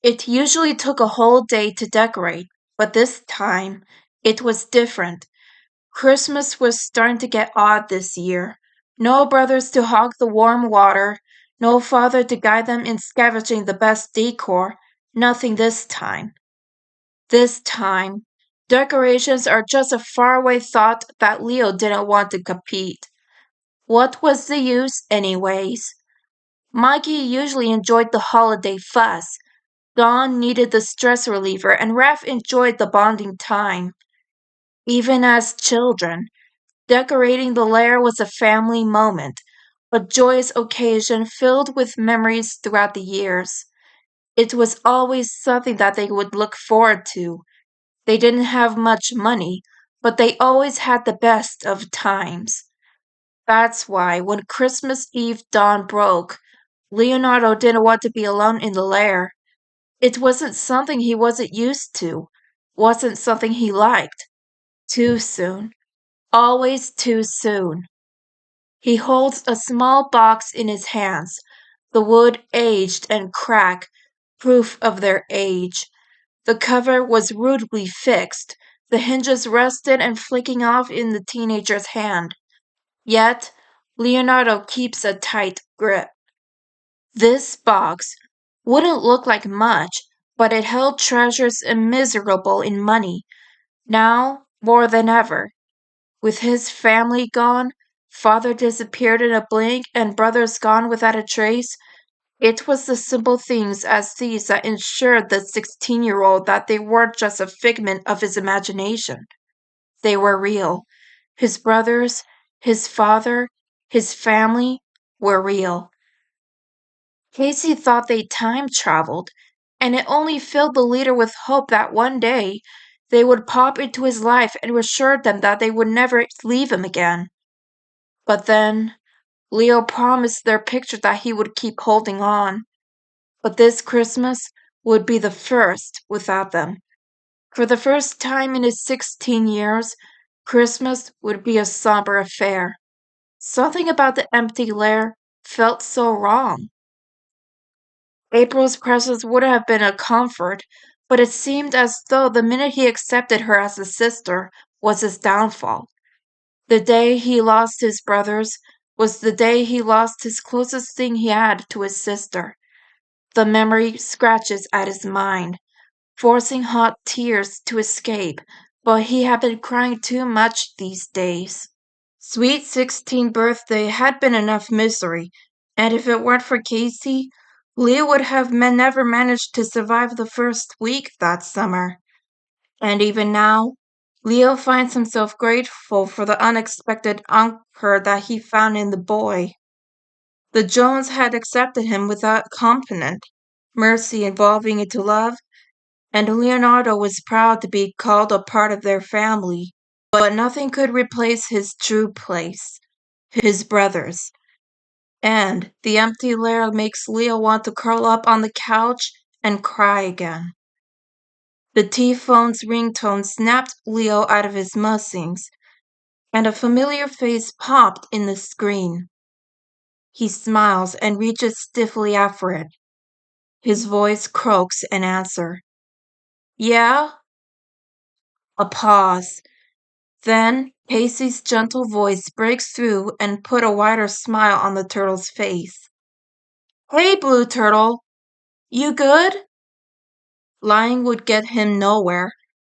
It usually took a whole day to decorate, but this time it was different. Christmas was starting to get odd this year. No brothers to hog the warm water, no father to guide them in scavenging the best decor, nothing this time. This time, decorations are just a faraway thought that Leo didn't want to compete. What was the use, anyways? Mikey usually enjoyed the holiday fuss. Dawn needed the stress reliever, and Raph enjoyed the bonding time. Even as children, decorating the lair was a family moment, a joyous occasion filled with memories throughout the years. It was always something that they would look forward to. They didn't have much money, but they always had the best of times. That's why when Christmas Eve dawn broke, Leonardo didn't want to be alone in the lair. It wasn't something he wasn't used to, wasn't something he liked. Too soon. Always too soon. He holds a small box in his hands, the wood aged and cracked, proof of their age. The cover was rudely fixed, the hinges rusted and flicking off in the teenager's hand. Yet, Leonardo keeps a tight grip. This box wouldn't look like much, but it held treasures immeasurable in money, now more than ever. With his family gone, father disappeared in a blink, and brothers gone without a trace, it was the simple things as these that ensured the 16-year-old that they weren't just a figment of his imagination. They were real. His brothers, his father, his family were real. Casey thought they time traveled, and it only filled the leader with hope that one day they would pop into his life and assured them that they would never leave him again. But then, Leo promised their picture that he would keep holding on. But this Christmas would be the first without them. For the first time in his 16 years, Christmas would be a somber affair. Something about the empty lair felt so wrong. April's presence would have been a comfort, but it seemed as though the minute he accepted her as a sister was his downfall. The day he lost his brothers was the day he lost his closest thing he had to his sister. The memory scratches at his mind, forcing hot tears to escape, but he had been crying too much these days. Sweet 16th birthday had been enough misery, and if it weren't for Casey, Leo would have never managed to survive the first week that summer. And even now, Leo finds himself grateful for the unexpected anchor that he found in the boy. The Jones had accepted him without compliment, mercy evolving into love, and Leonardo was proud to be called a part of their family. But nothing could replace his true place, his brothers. And the empty lair makes Leo want to curl up on the couch and cry again. The T-phone's ringtone snapped Leo out of his musings, and a familiar face popped in the screen. He smiles and reaches stiffly out for it. His voice croaks an answer. Yeah? A pause. Then Casey's gentle voice breaks through and put a wider smile on the turtle's face. Hey, Blue Turtle. You good? Lying would get him nowhere.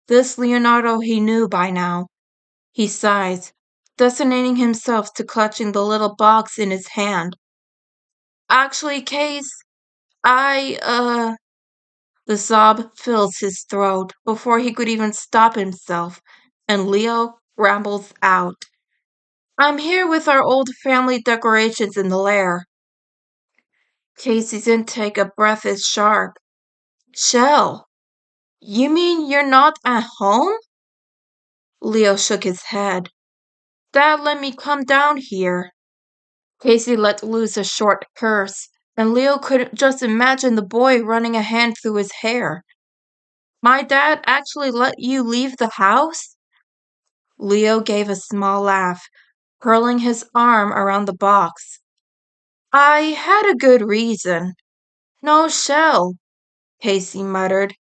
This Leonardo he knew by now. He sighs, designating himself to clutching the little box in his hand. Actually, Case, The sob fills his throat before he could even stop himself, and Leo rambles out. I'm here with our old family decorations in the lair. Casey's intake of breath is sharp. Shell, you mean you're not at home? Leo shook his head. Dad let me come down here. Casey let loose a short curse, and Leo could just imagine the boy running a hand through his hair. My dad actually let you leave the house? Leo gave a small laugh, curling his arm around the box. I had a good reason. No shell. Casey muttered.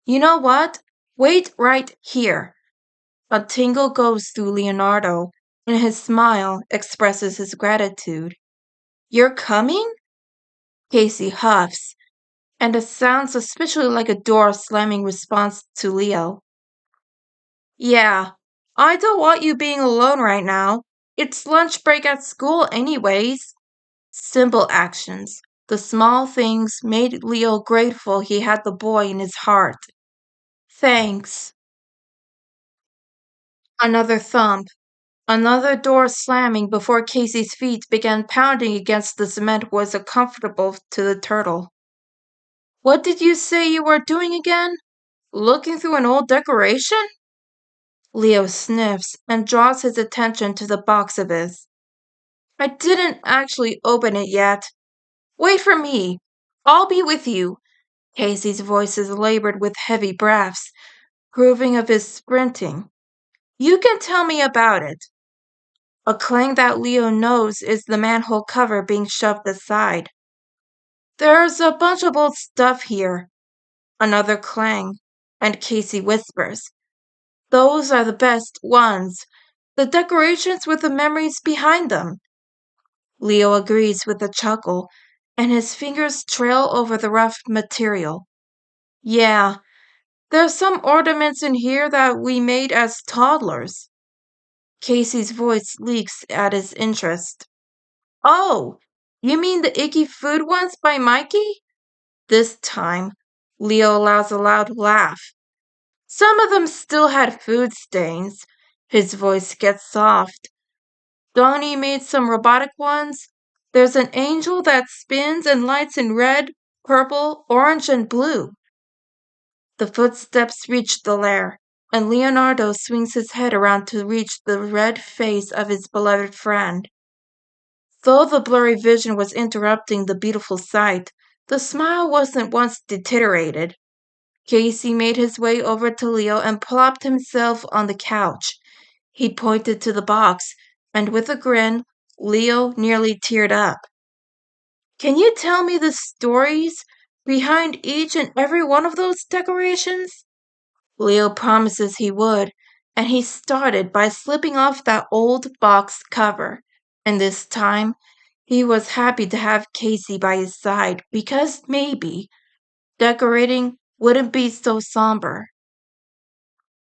You know what? Wait right here. A tingle goes through Leonardo, and his smile expresses his gratitude. You're coming? Casey huffs, and it sounds suspiciously like a door slamming response to Leo. Yeah, I don't want you being alone right now. It's lunch break at school, anyways. Simple actions. The small things made Leo grateful he had the boy in his heart. Thanks. Another thump. Another door slamming before Casey's feet began pounding against the cement was uncomfortable to the turtle. What did you say you were doing again? Looking through an old decoration? Leo sniffs and draws his attention to the box of his. I didn't actually open it yet. Wait for me. I'll be with you. Casey's voice is labored with heavy breaths, proving of his sprinting. You can tell me about it. A clang that Leo knows is the manhole cover being shoved aside. There's a bunch of old stuff here. Another clang, and Casey whispers. Those are the best ones. The decorations with the memories behind them. Leo agrees with a chuckle, and his fingers trail over the rough material. Yeah, there's some ornaments in here that we made as toddlers. Casey's voice leaks at his interest. Oh, you mean the icky food ones by Mikey? This time, Leo allows a loud laugh. Some of them still had food stains. His voice gets soft. Donnie made some robotic ones. There's an angel that spins and lights in red, purple, orange, and blue. The footsteps reach the lair, and Leonardo swings his head around to reach the red face of his beloved friend. Though the blurry vision was interrupting the beautiful sight, the smile wasn't once deteriorated. Casey made his way over to Leo and plopped himself on the couch. He pointed to the box, and with a grin, Leo nearly teared up. Can you tell me the stories behind each and every one of those decorations? Leo promises he would, and he started by slipping off that old box cover. And this time, he was happy to have Casey by his side because maybe decorating wouldn't be so somber.